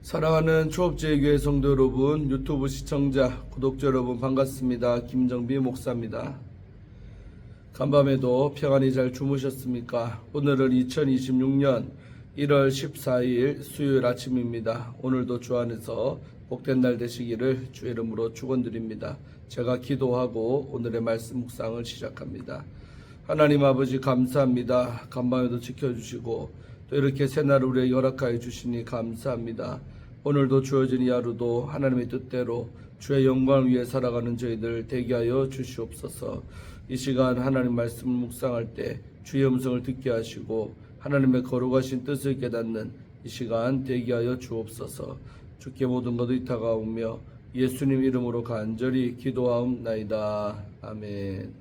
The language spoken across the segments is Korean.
사랑하는 초업제교회 성도 여러분, 유튜브 시청자, 구독자 여러분 반갑습니다. 김정비 목사입니다. 간밤에도 평안히 잘 주무셨습니까? 오늘은 2026년 1월 14일 수요일 아침입니다. 오늘도 주 안에서 복된 날 되시기를 주의 이름으로 축원드립니다. 제가 기도하고 오늘의 말씀 묵상을 시작합니다. 하나님 아버지 감사합니다. 간밤에도 지켜주시고 또 이렇게 새날 우리에게 허락하여 주시니 감사합니다. 오늘도 주어진 이 하루도 하나님의 뜻대로 주의 영광을 위해 살아가는 저희들 되게 하여 주시옵소서. 이 시간 하나님 말씀을 묵상할 때 주의 음성을 듣게 하시고 하나님의 거룩하신 뜻을 깨닫는 이 시간 되게 하여 주옵소서. 주께 모든 것을 의탁하오며 예수님 이름으로 간절히 기도하옵나이다. 아멘.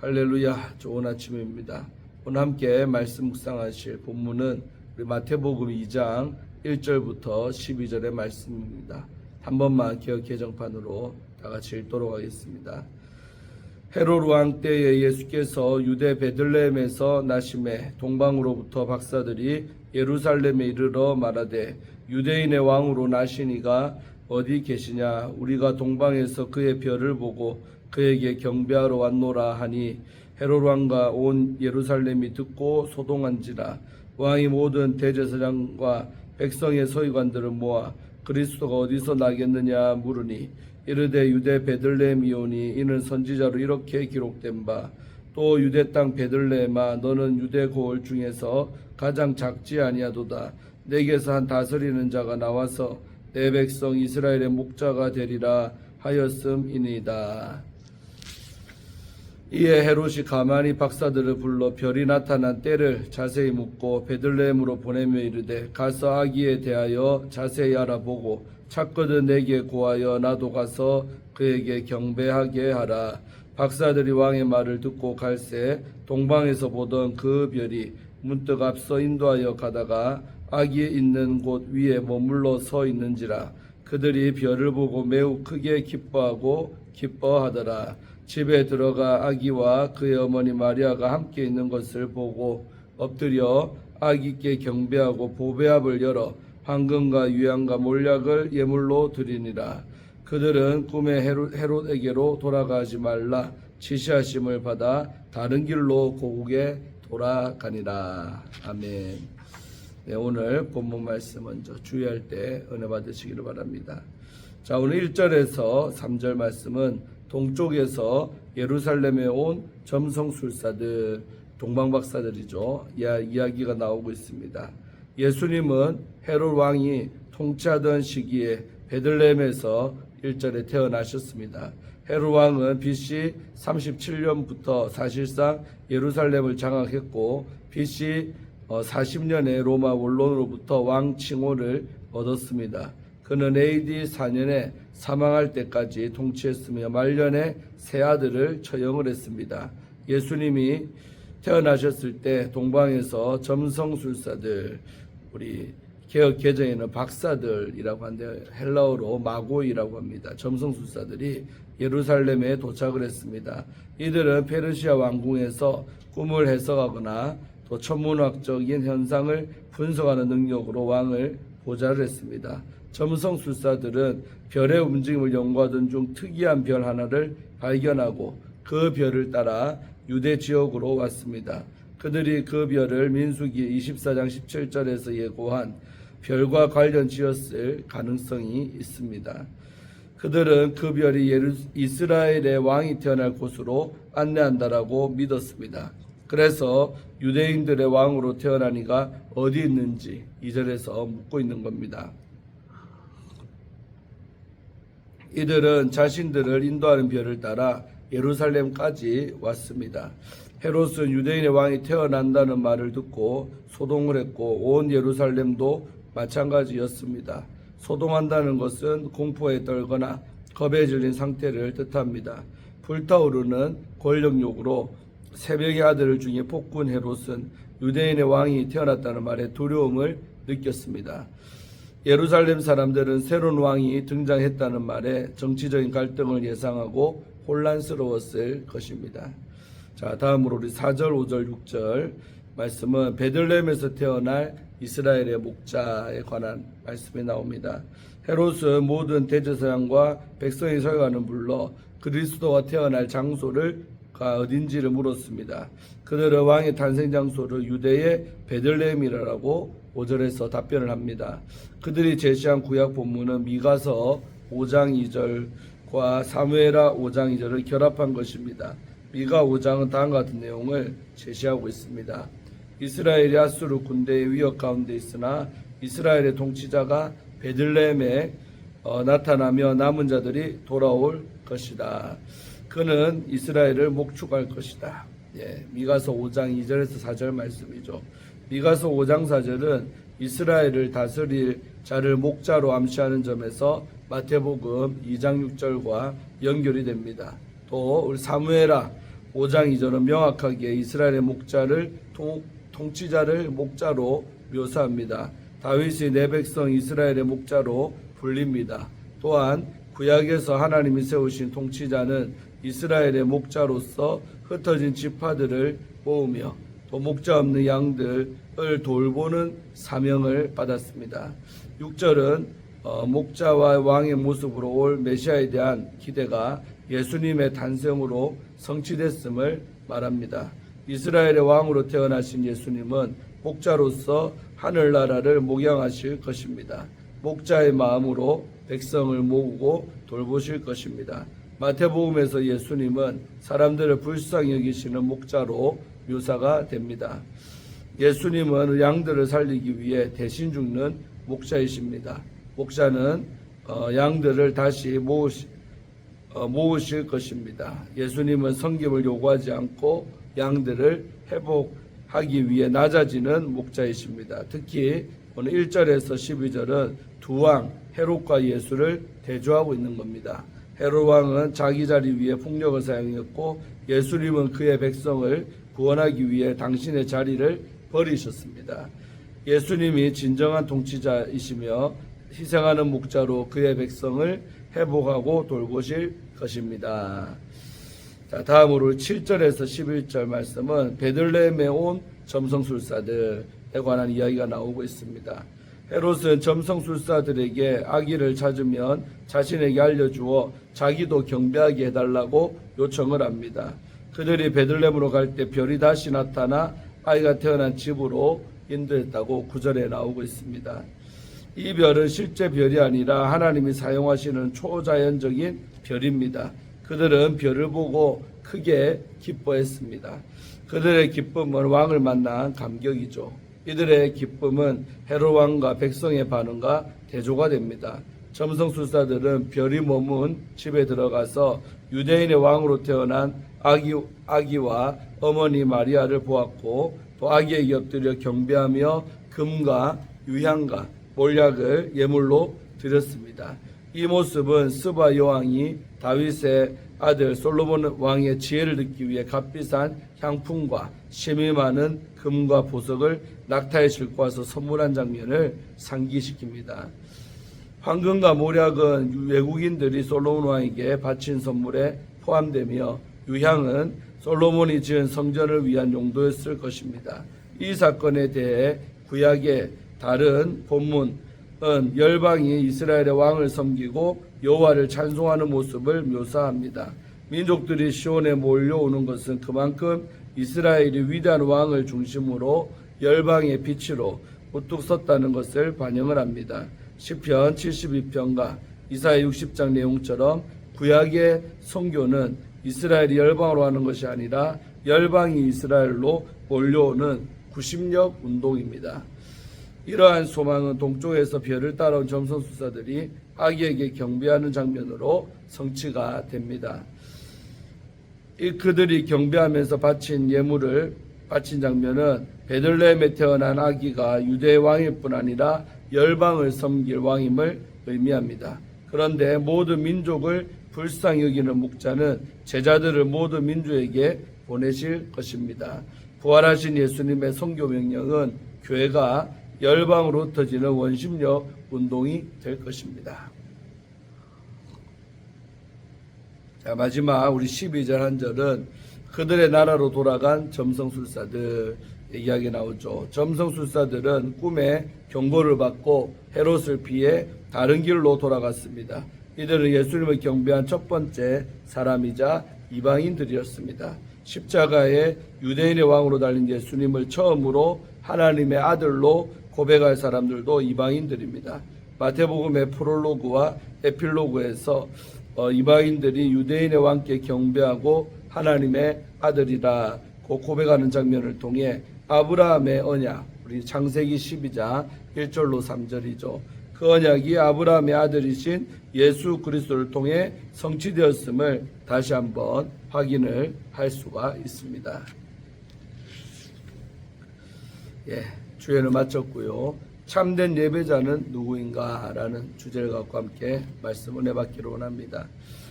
할렐루야. 좋은 아침입니다. 오늘 함께 말씀 묵상하실 본문은 우리 마태복음 2장 1절부터 12절의 말씀입니다. 한 번만 기억 개정판으로 다 같이 읽도록 하겠습니다. 헤롯 왕 때에 예수께서 유대 베들레헴에서 나심에 동방으로부터 박사들이 예루살렘에 이르러 말하되 유대인의 왕으로 나시니가 어디 계시냐? 우리가 동방에서 그의 별을 보고 그에게 경배하러 왔노라 하니 헤롯 왕과 온 예루살렘이 듣고 소동한지라. 왕이 모든 대제사장과 백성의 서기관들을 모아 그리스도가 어디서 나겠느냐 물으니 이르되 유대 베들레헴이오니 이는 선지자로 이렇게 기록된 바 또 유대 땅 베들레헴아 너는 유대 고을 중에서 가장 작지 아니하도다. 내게서 한 다스리는 자가 나와서 내 백성 이스라엘의 목자가 되리라 하였음이니이다. 이에 헤롯이 가만히 박사들을 불러 별이 나타난 때를 자세히 묻고 베들레헴으로 보내며 이르되 가서 아기에 대하여 자세히 알아보고 찾거든 내게 고하여 나도 가서 그에게 경배하게 하라. 박사들이 왕의 말을 듣고 갈새 동방에서 보던 그 별이 문득 앞서 인도하여 가다가 아기 있는 곳 위에 머물러 서 있는지라. 그들이 별을 보고 매우 크게 기뻐하고 기뻐하더라. 집에 들어가 아기와 그의 어머니 마리아가 함께 있는 것을 보고 엎드려 아기께 경배하고 보배압을 열어 황금과 유향과 몰약을 예물로 드리니라. 그들은 꿈에 헤롯에게로 돌아가지 말라 지시하심을 받아 다른 길로 고국에 돌아가니라. 아멘. 네, 오늘 본문 말씀 먼저 주의할 때 은혜 받으시기를 바랍니다. 자, 오늘 1절에서 3절 말씀은 동쪽에서 예루살렘에 온 점성술사들, 동방박사들이죠. 이야기가 나오고 있습니다. 예수님은 헤롯 왕이 통치하던 시기에 베들레헴에서 1절에 태어나셨습니다. 헤롯 왕은 BC 37년부터 사실상 예루살렘을 장악했고 BC 40년에 로마 원론으로부터 왕 칭호를 얻었습니다. 그는 AD 4년에 사망할 때까지 통치했으며 말년에 세 아들을 처형을 했습니다. 예수님이 태어나셨을 때 동방에서 점성술사들, 우리 개혁 개정에는 박사들이라고 하는데 헬라어로 마고이라고 합니다. 점성술사들이 예루살렘에 도착을 했습니다. 이들은 페르시아 왕궁에서 꿈을 해석하거나 또 천문학적인 현상을 분석하는 능력으로 왕을 보좌를 했습니다. 점성술사들은 별의 움직임을 연구하던 중 특이한 별 하나를 발견하고 그 별을 따라 유대 지역으로 왔습니다. 그들이 그 별을 민수기 24장 17절에서 예고한 별과 관련 지었을 가능성이 있습니다. 그들은 그 별이 이스라엘의 왕이 태어날 곳으로 안내한다라고 믿었습니다. 그래서 유대인들의 왕으로 태어나니가 어디 있는지 2절에서 묻고 있는 겁니다. 이들은 자신들을 인도하는 별을 따라 예루살렘까지 왔습니다. 헤롯은 유대인의 왕이 태어난다는 말을 듣고 소동을 했고 온 예루살렘도 마찬가지였습니다. 소동한다는 것은 공포에 떨거나 겁에 질린 상태를 뜻합니다. 불타오르는 권력욕으로 새벽의 아들 중에 폭군 헤롯은 유대인의 왕이 태어났다는 말에 두려움을 느꼈습니다. 예루살렘 사람들은 새로운 왕이 등장했다는 말에 정치적인 갈등을 예상하고 혼란스러웠을 것입니다. 자, 다음으로 우리 4절, 5절, 6절 말씀은 베들레헴에서 태어날 이스라엘의 목자에 관한 말씀이 나옵니다. 헤롯은 모든 대제사장과 백성의 서기관을 불러 그리스도가 태어날 장소를 어딘지를 물었습니다. 그들은 왕의 탄생 장소를 유대의 베들레헴이라고 5절에서 답변을 합니다. 그들이 제시한 구약 본문은 미가서 5장 2절과 사무엘하 5장 2절을 결합한 것입니다. 미가 5장은 다음과 같은 내용을 제시하고 있습니다. 이스라엘이 아수르 군대의 위협 가운데 있으나 이스라엘의 통치자가 베들레헴에 나타나며 남은 자들이 돌아올 것이다. 그는 이스라엘을 목축할 것이다. 미가서 5장 2절에서 4절 말씀이죠. 미가서 5장 4절은 이스라엘을 다스릴 자를 목자로 암시하는 점에서 마태복음 2장 6절과 연결이 됩니다. 또 우리 사무엘하 5장 2절은 명확하게 이스라엘의 목자를 통치자를 목자로 묘사합니다. 다윗이 내 백성 이스라엘의 목자로 불립니다. 또한 구약에서 하나님이 세우신 통치자는 이스라엘의 목자로서 흩어진 지파들을 모으며 또 목자 없는 양들을 돌보는 사명을 받았습니다. 6절은 목자와 왕의 모습으로 올 메시아에 대한 기대가 예수님의 탄생으로 성취됐음을 말합니다. 이스라엘의 왕으로 태어나신 예수님은 목자로서 하늘나라를 목양하실 것입니다. 목자의 마음으로 백성을 모으고 돌보실 것입니다. 마태복음에서 예수님은 사람들을 불쌍히 여기시는 목자로 묘사가 됩니다. 예수님은 양들을 살리기 위해 대신 죽는 목자이십니다. 목자는 양들을 다시 모으실 것입니다. 예수님은 섬김을 요구하지 않고 양들을 회복하기 위해 낮아지는 목자이십니다. 특히 오늘 1절에서 12절은 두 왕 헤롯과 예수를 대조하고 있는 겁니다. 헤롯 왕은 자기 자리 위에 폭력을 사용했고 예수님은 그의 백성을 구원하기 위해 당신의 자리를 버리셨습니다. 예수님이 진정한 통치자이시며 희생하는 목자로 그의 백성을 회복하고 돌보실 것입니다. 자, 다음으로 7절에서 11절 말씀은 베들레헴에 온 점성술사들에 관한 이야기가 나오고 있습니다. 헤롯은 점성술사들에게 아기를 찾으면 자신에게 알려주어 자기도 경배하게 해달라고 요청을 합니다. 그들이 베들레헴으로 갈 때 별이 다시 나타나 아이가 태어난 집으로 인도했다고 9절에 나오고 있습니다. 이 별은 실제 별이 아니라 하나님이 사용하시는 초자연적인 별입니다. 그들은 별을 보고 크게 기뻐했습니다. 그들의 기쁨은 왕을 만난 감격이죠. 이들의 기쁨은 헤롯 왕과 백성의 반응과 대조가 됩니다. 점성술사들은 별이 머문 집에 들어가서 유대인의 왕으로 태어난 아기와 어머니 마리아를 보았고 또 아기에게 엎드려 경배하며 금과 유향과 몰약을 예물로 드렸습니다. 이 모습은 스바 여왕이 다윗의 아들 솔로몬 왕의 지혜를 듣기 위해 값비싼 향품과 심이 많은 금과 보석을 낙타에 싣고 와서 선물한 장면을 상기시킵니다. 황금과 몰약은 외국인들이 솔로몬 왕에게 바친 선물에 포함되며 유향은 솔로몬이 지은 성전을 위한 용도였을 것입니다. 이 사건에 대해 구약의 다른 본문은 열방이 이스라엘의 왕을 섬기고 여호와를 찬송하는 모습을 묘사합니다. 민족들이 시온에 몰려오는 것은 그만큼 이스라엘이 위대한 왕을 중심으로 열방의 빛으로 우뚝 섰다는 것을 반영을 합니다. 시편 72편과 이사야 60장 내용처럼 구약의 선교는 이스라엘이 열방으로 하는 것이 아니라 열방이 이스라엘로 몰려오는 구심력 운동입니다. 이러한 소망은 동쪽에서 별을 따라온 점성술사들이 아기에게 경배하는 장면으로 성취가 됩니다. 그들이 경배하면서 바친 예물을 바친 장면은 베들레헴에 태어난 아기가 유대의 왕일 뿐 아니라 열방을 섬길 왕임을 의미합니다. 그런데 모든 민족을 불쌍히 여기는 목자는 제자들을 모든 민족에게 보내실 것입니다. 부활하신 예수님의 선교 명령은 교회가 열방으로 흩어지는 원심력 운동이 될 것입니다. 자, 마지막 우리 12절 한 절은 그들의 나라로 돌아간 점성술사들, 이야기 나오죠. 점성술사들은 꿈에 경고를 받고 헤롯을 피해 다른 길로 돌아갔습니다. 이들은 예수님을 경배한 첫 번째 사람이자 이방인들이었습니다. 십자가에 유대인의 왕으로 달린 예수님을 처음으로 하나님의 아들로 고백할 사람들도 이방인들입니다. 마태복음의 프롤로그와 에필로그에서 이방인들이 유대인의 왕께 경배하고 하나님의 아들이라고 고백하는 장면을 통해 아브라함의 언약, 우리 창세기 12장 1절로 3절이죠. 그 언약이 아브라함의 아들이신 예수 그리스도를 통해 성취되었음을 다시 한번 확인을 할 수가 있습니다. 주연을 마쳤고요. 참된 예배자는 누구인가? 라는 주제를 갖고 함께 말씀을 해봤기로 원합니다.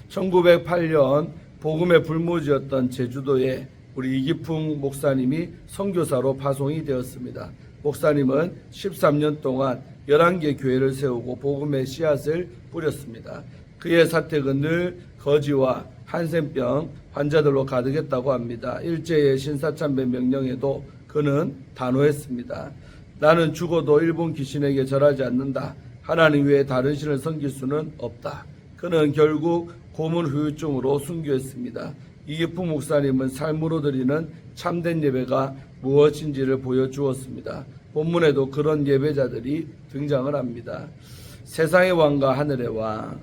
1908년 복음의 불모지였던 제주도에 우리 이기풍 목사님이 선교사로 파송이 되었습니다. 목사님은 13년 동안 11개 교회를 세우고 복음의 씨앗을 뿌렸습니다. 그의 사택은 늘 거지와 한센병 환자들로 가득했다고 합니다. 일제의 신사참배 명령에도 그는 단호했습니다. 나는 죽어도 일본 귀신에게 절하지 않는다. 하나님 외에 다른 신을 섬길 수는 없다. 그는 결국 고문 후유증으로 순교했습니다. 이기풍 목사님은 삶으로 드리는 참된 예배가 무엇인지를 보여주었습니다. 본문에도 그런 예배자들이 등장을 합니다. 세상의 왕과 하늘의 왕,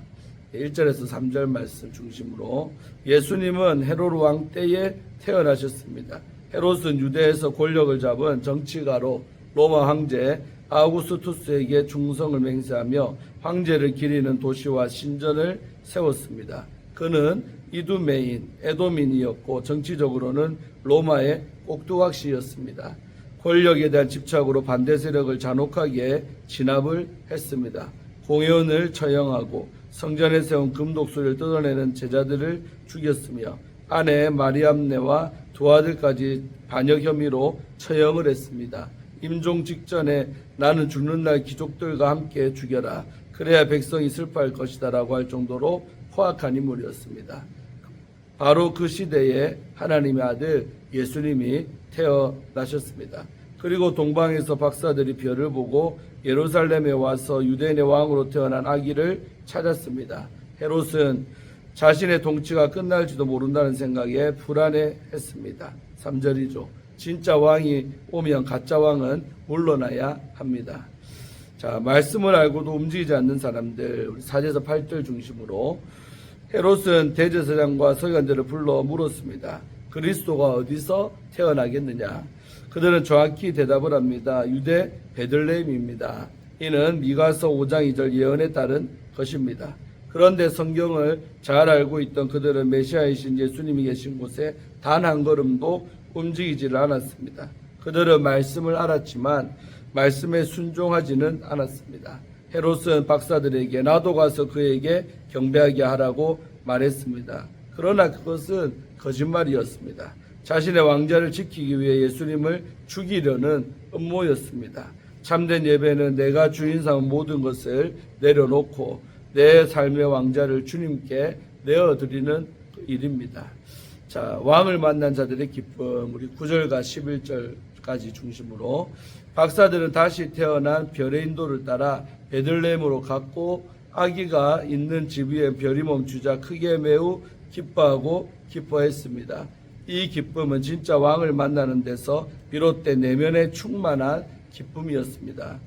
1절에서 3절 말씀 중심으로 예수님은 헤롯 왕 때에 태어나셨습니다. 헤롯은 유대에서 권력을 잡은 정치가로 로마 황제 아우구스투스에게 충성을 맹세하며 황제를 기리는 도시와 신전을 세웠습니다. 그는 이두메인, 에도민이었고 정치적으로는 로마의 꼭두각시였습니다. 권력에 대한 집착으로 반대 세력을 잔혹하게 진압을 했습니다. 공회원을 처형하고 성전에 세운 금독소리를 뜯어내는 제자들을 죽였으며 아내 마리암네와 두 아들까지 반역 혐의로 처형을 했습니다. 임종 직전에 나는 죽는 날 귀족들과 함께 죽여라. 그래야 백성이 슬퍼할 것이다 라고 할 정도로 포악한 인물이었습니다. 바로 그 시대에 하나님의 아들 예수님이 태어나셨습니다. 그리고 동방에서 박사들이 별을 보고 예루살렘에 와서 유대인의 왕으로 태어난 아기를 찾았습니다. 헤롯은 자신의 통치가 끝날지도 모른다는 생각에 불안해했습니다. 3절이죠. 진짜 왕이 오면 가짜 왕은 물러나야 합니다. 자, 말씀을 알고도 움직이지 않는 사람들, 우리 4절에서 8절 중심으로 헤롯은 대제사장과 서기관들을 불러 물었습니다. 그리스도가 어디서 태어나겠느냐? 그들은 정확히 대답을 합니다. 유대 베들레헴입니다. 이는 미가서 5장 2절 예언에 따른 것입니다. 그런데 성경을 잘 알고 있던 그들은 메시아이신 예수님이 계신 곳에 단 한 걸음도 움직이지를 않았습니다. 그들은 말씀을 알았지만 말씀에 순종하지는 않았습니다. 헤롯은 박사들에게 나도 가서 그에게 경배하게 하라고 말했습니다. 그러나 그것은 거짓말이었습니다. 자신의 왕자를 지키기 위해 예수님을 죽이려는 음모였습니다. 참된 예배는 내가 주인 삼은 모든 것을 내려놓고 내 삶의 왕자를 주님께 내어드리는 일입니다. 자, 왕을 만난 자들의 기쁨, 우리 9절과 11절까지 중심으로 박사들은 다시 태어난 별의 인도를 따라 베들레헴으로 갔고 아기가 있는 집 위에 별이 멈추자 크게 매우 기뻐하고 기뻐했습니다. 이 기쁨은 진짜 왕을 만나는 데서 비롯된 내면의 충만한 기쁨이었습니다.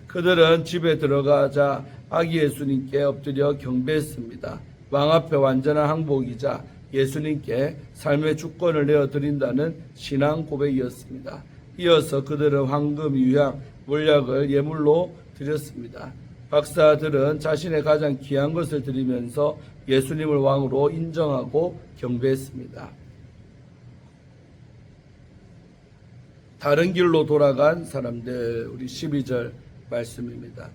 그들은 집에 들어가자 아기 예수님께 엎드려 경배했습니다. 왕 앞에 완전한 항복이자 예수님께 삶의 주권을 내어드린다는 신앙 고백이었습니다. 이어서 그들은 황금, 유향, 몰약을 예물로 드렸습니다. 박사들은 자신의 가장 귀한 것을 드리면서 예수님을 왕으로 인정하고 경배했습니다. 다른 길로 돌아간 사람들, 우리 12절 말씀입니다.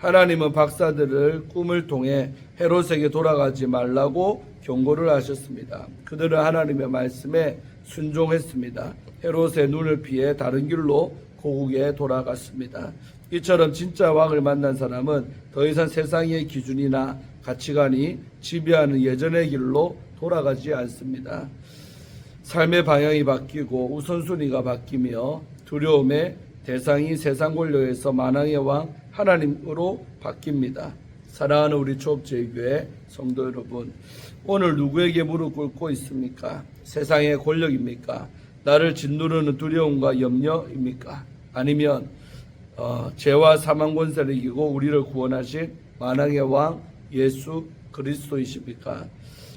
하나님은 박사들을 꿈을 통해 헤롯에게 돌아가지 말라고 경고를 하셨습니다. 그들은 하나님의 말씀에 순종했습니다. 헤롯의 눈을 피해 다른 길로 고국에 돌아갔습니다. 이처럼 진짜 왕을 만난 사람은 더 이상 세상의 기준이나 가치관이 지배하는 예전의 길로 돌아가지 않습니다. 삶의 방향이 바뀌고 우선순위가 바뀌며 두려움의 대상이 세상 권력에서 만왕의 왕 하나님으로 바뀝니다. 사랑하는 우리 초업제일교회 성도 여러분, 오늘 누구에게 무릎 꿇고 있습니까? 세상의 권력입니까? 나를 짓누르는 두려움과 염려입니까? 아니면 죄와 사망 권세를 이기고 우리를 구원하신 만왕의 왕 예수 그리스도이십니까?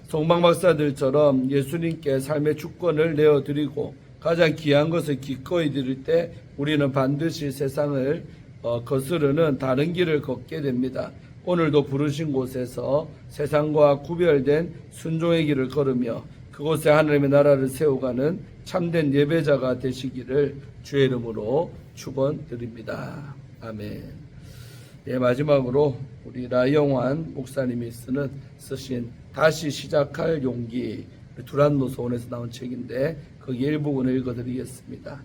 송방박사들처럼 예수님께 삶의 주권을 내어드리고 가장 귀한 것을 기꺼이 드릴 때 우리는 반드시 세상을 거스르는 다른 길을 걷게 됩니다. 오늘도 부르신 곳에서 세상과 구별된 순종의 길을 걸으며 그곳에 하나님의 나라를 세워가는 참된 예배자가 되시기를 주의 이름으로 축원드립니다. 아멘. 예, 마지막으로 우리 라영환 목사님이 쓰신 다시 시작할 용기, 두란노 서원에서 나온 책인데 거기 일부분을 읽어드리겠습니다.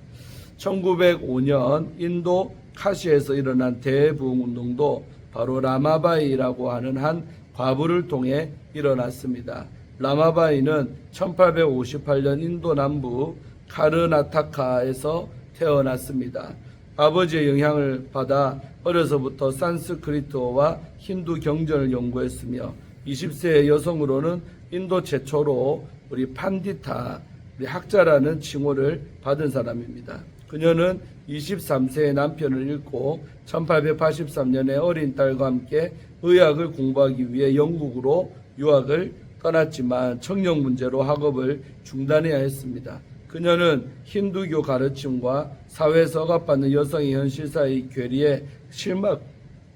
1905년 인도 카시에서 일어난 대부흥운동도 바로 라마바이라고 하는 한 과부를 통해 일어났습니다. 라마바이는 1858년 인도 남부 카르나타카에서 태어났습니다. 아버지의 영향을 받아 어려서부터 산스크리트어와 힌두 경전을 연구했으며 20세의 여성으로는 인도 최초로 우리 판디타, 우리 학자라는 칭호를 받은 사람입니다. 그녀는 23세의 남편을 잃고 1883년에 어린 딸과 함께 의학을 공부하기 위해 영국으로 유학을 떠났지만 청력 문제로 학업을 중단해야 했습니다. 그녀는 힌두교 가르침과 사회에서 억압받는 여성의 현실 사이의 괴리에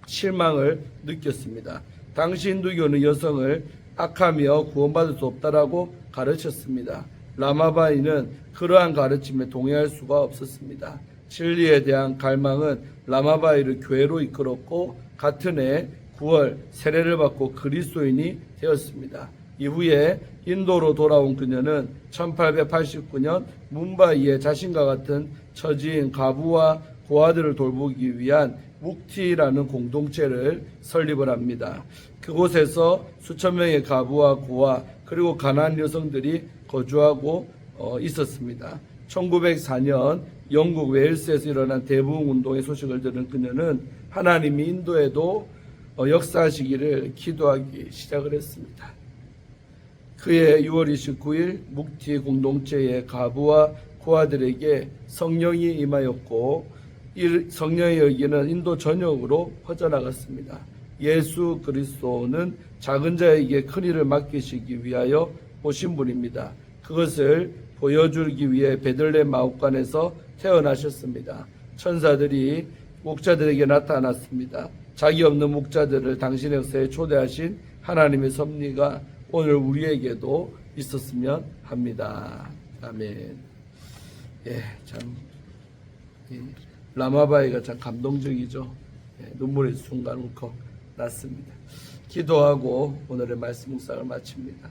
실망을 느꼈습니다. 당시 힌두교는 여성을 악하며 구원받을 수 없다라고 가르쳤습니다. 라마바이는 그러한 가르침에 동의할 수가 없었습니다. 진리에 대한 갈망은 라마바이를 교회로 이끌었고 같은 해 9월 세례를 받고 그리스도인이 되었습니다. 이후에 인도로 돌아온 그녀는 1889년 뭄바이에 자신과 같은 처지인 가부와 고아들을 돌보기 위한 묵티라는 공동체를 설립을 합니다. 그곳에서 수천 명의 가부와 고아 그리고 가난한 여성들이 거주하고 있었습니다. 1904년 영국 웨일스에서 일어난 대부흥운동의 소식을 들은 그녀는 하나님이 인도에도 역사하시기를 기도하기 시작을 했습니다. 그해 6월 29일 묵티 공동체의 가부와 고아들에게 성령이 임하였고 이 성령의 열기는 인도 전역으로 퍼져나갔습니다. 예수 그리스도는 작은 자에게 큰 일을 맡기시기 위하여 오신 분입니다. 그것을 보여주기 위해 베들레헴 마옥간에서 태어나셨습니다. 천사들이 목자들에게 나타났습니다. 자기 없는 목자들을 당신의 역사에 초대하신 하나님의 섭리가 오늘 우리에게도 있었으면 합니다. 아멘. 예, 참 라마바이가 참 감동적이죠. 예, 눈물의 순간 울컥 났습니다. 기도하고 오늘의 말씀 묵상을 마칩니다.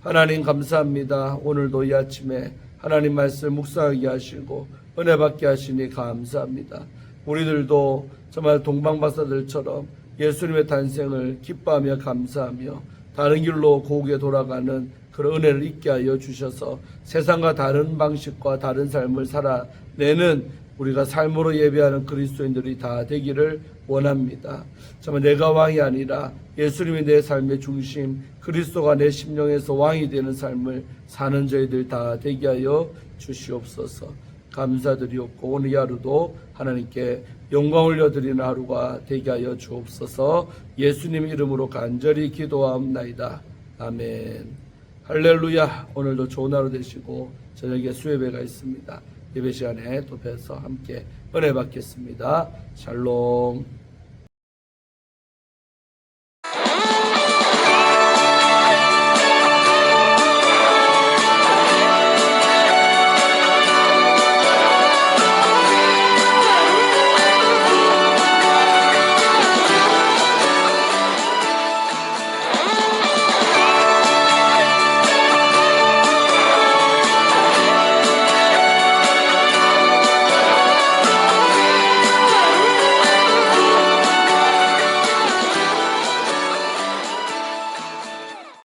하나님 감사합니다. 오늘도 이 아침에 하나님 말씀 묵상하게 하시고 은혜 받게 하시니 감사합니다. 우리들도 정말 동방박사들처럼 예수님의 탄생을 기뻐하며 감사하며 다른 길로 고국에 돌아가는 그런 은혜를 있게 하여 주셔서 세상과 다른 방식과 다른 삶을 살아내는 우리가 삶으로 예배하는 그리스도인들이 다 되기를 원합니다. 정말 내가 왕이 아니라 예수님이 내 삶의 중심, 그리스도가 내 심령에서 왕이 되는 삶을 사는 저희들 다 되게 하여 주시옵소서. 감사드리옵고 오늘 하루도 하나님께 영광 올려드리는 하루가 되게 하여 주옵소서. 예수님 이름으로 간절히 기도하옵나이다. 아멘. 할렐루야. 오늘도 좋은 하루 되시고 저녁에 수예배가 있습니다. 예배 시간에 또 뵈서 함께 은혜 받겠습니다. 샬롬.